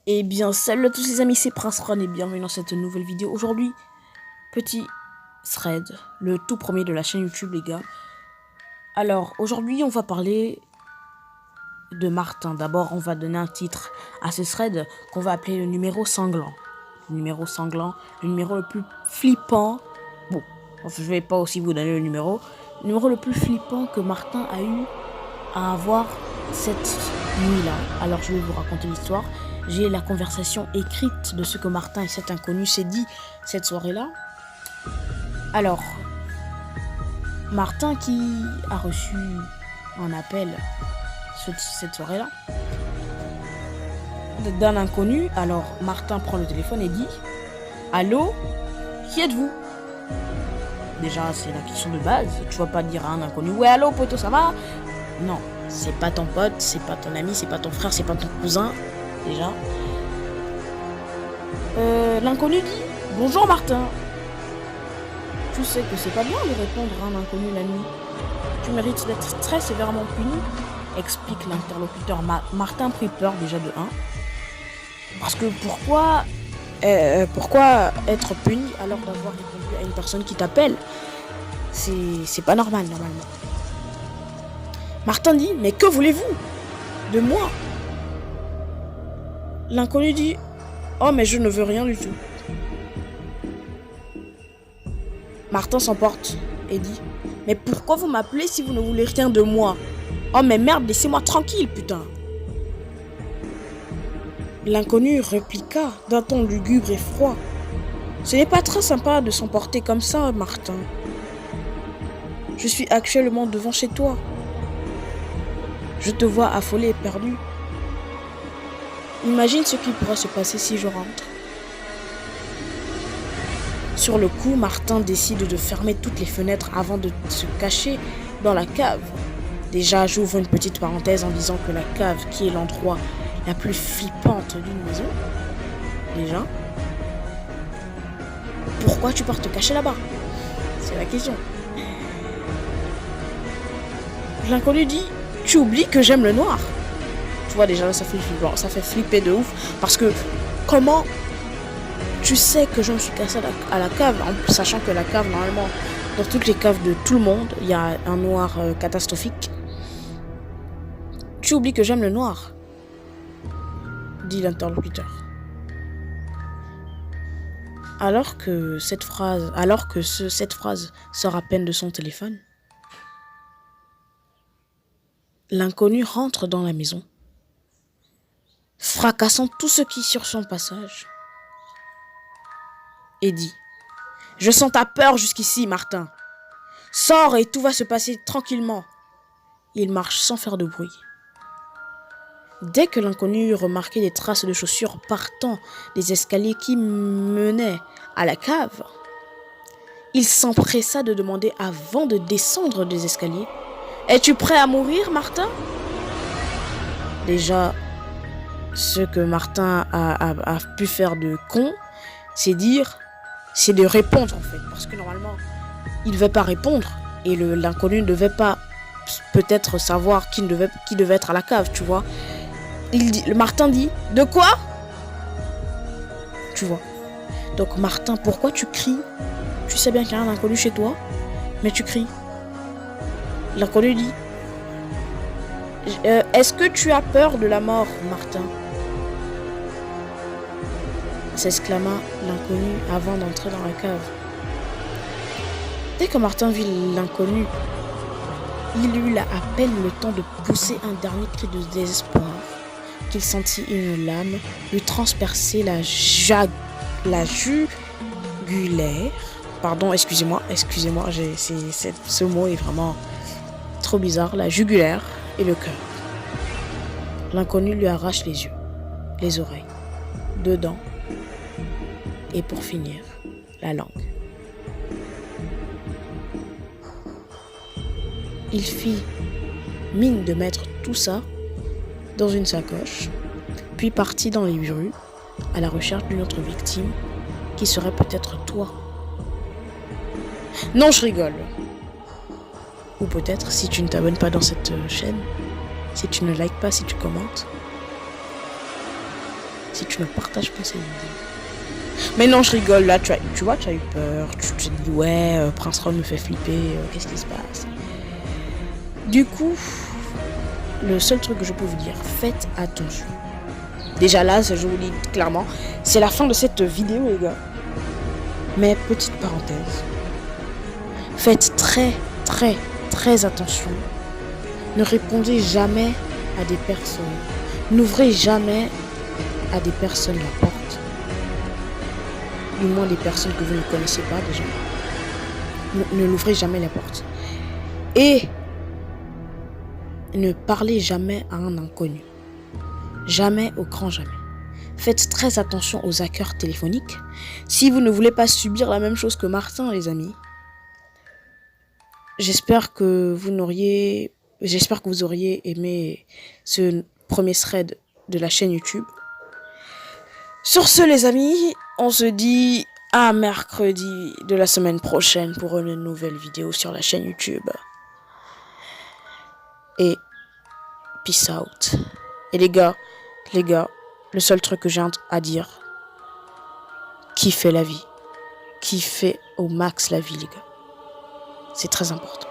Eh bien, salut à tous les amis, c'est Prince Ron et bienvenue dans cette nouvelle vidéo. Aujourd'hui, petit thread, le tout premier de la chaîne YouTube, les gars. Alors, aujourd'hui, on va parler de Martin. D'abord, on va donner un titre à ce thread qu'on va appeler le numéro sanglant. Le numéro sanglant, le numéro le plus flippant. Bon, je vais pas aussi vous donner le numéro. Le numéro le plus flippant que Martin a eu à avoir cette nuit-là. Alors, je vais vous raconter l'histoire. J'ai la conversation écrite de ce que Martin et cet inconnu s'est dit cette soirée-là. Alors, Martin qui a reçu un appel cette soirée-là d'un inconnu. Alors, Martin prend le téléphone et dit « Allô, qui êtes-vous » Déjà, c'est la question de base. Tu vas pas dire à un inconnu « Ouais, allô, poto, ça va ?» Non, c'est pas ton pote, c'est pas ton ami, c'est pas ton frère, c'est pas ton cousin. Déjà. L'inconnu dit « Bonjour Martin ». Tu sais que c'est pas bien de répondre à un inconnu la nuit. Tu mérites d'être très sévèrement puni, explique l'interlocuteur. Martin prit peur déjà de 1. Parce que pourquoi être puni alors d'avoir répondu à une personne qui t'appelle? C'est pas normal normalement. Martin dit « Mais que voulez-vous de moi ?» L'inconnu dit « Oh, mais je ne veux rien du tout. » Martin s'emporte et dit « Mais pourquoi vous m'appelez si vous ne voulez rien de moi? Oh, mais merde, laissez-moi tranquille, putain !» L'inconnu répliqua d'un ton lugubre et froid. « Ce n'est pas très sympa de s'emporter comme ça, Martin. Je suis actuellement devant chez toi. Je te vois affolé et perdu. Imagine ce qui pourrait se passer si je rentre. » Sur le coup, Martin décide de fermer toutes les fenêtres avant de se cacher dans la cave. Déjà, j'ouvre une petite parenthèse en disant que la cave, qui est l'endroit la plus flippante d'une maison, déjà. Pourquoi tu pars te cacher là-bas? C'est la question. L'inconnu dit, tu oublies que j'aime le noir. Tu vois, déjà, ça fait flipper de ouf. Parce que, comment tu sais que je me suis cassé à la cave, en sachant que la cave, normalement, dans toutes les caves de tout le monde, il y a un noir catastrophique. Tu oublies que j'aime le noir, dit l'interlocuteur. Alors que cette phrase sort à peine de son téléphone, l'inconnu rentre dans la maison, fracassant tout ce qui est sur son passage, et dit « Je sens ta peur jusqu'ici, Martin. Sors et tout va se passer tranquillement. » Il marche sans faire de bruit. Dès que l'inconnu eut remarqué les traces de chaussures partant des escaliers qui menaient à la cave, il s'empressa de demander avant de descendre des escaliers « Es-tu prêt à mourir, Martin ?» Déjà, ce que Martin a pu faire de con, c'est de répondre en fait. Parce que normalement, il ne devait pas répondre. Et l'inconnu ne devait pas peut-être savoir qui devait être à la cave, tu vois. Martin dit, de quoi? Tu vois. Donc Martin, pourquoi tu cries? Tu sais bien qu'il y a un inconnu chez toi, mais tu cries. L'inconnu dit, est-ce que tu as peur de la mort, Martin? S'exclama l'inconnu avant d'entrer dans la cave. Dès que Martin vit l'inconnu, il eut à peine le temps de pousser un dernier cri de désespoir qu'il sentit une lame lui transpercer la jugulaire. Pardon, excusez-moi, ce mot est vraiment trop bizarre. La jugulaire et le cœur. L'inconnu lui arrache les yeux, les oreilles, deux dents et pour finir, la langue. Il fit mine de mettre tout ça dans une sacoche, puis partit dans les rues à la recherche d'une autre victime qui serait peut-être toi. Non, je rigole. Ou peut-être si tu ne t'abonnes pas dans cette chaîne, si tu ne likes pas, si tu commentes, si tu ne partages pas cette vidéo. Mais non, je rigole, là, tu vois, tu as eu peur, tu te dis, ouais, Prince Ron me fait flipper, qu'est-ce qui se passe? Du coup, le seul truc que je peux vous dire, faites attention. Déjà là, je vous dis clairement, c'est la fin de cette vidéo, les gars. Mais petite parenthèse, faites très attention. Ne répondez jamais à des personnes. N'ouvrez jamais à des personnes la porte. Du moins des personnes que vous ne connaissez pas déjà. Ne l'ouvrez jamais la porte. Et ne parlez jamais à un inconnu. Jamais, au grand jamais. Faites très attention aux hackers téléphoniques. Si vous ne voulez pas subir la même chose que Martin, les amis, j'espère que vous auriez aimé ce premier thread de la chaîne YouTube. Sur ce, les amis, on se dit à mercredi de la semaine prochaine pour une nouvelle vidéo sur la chaîne YouTube. Et peace out. Et les gars, le seul truc que j'ai à dire, kiffez la vie. Kiffez au max la vie, les gars. C'est très important.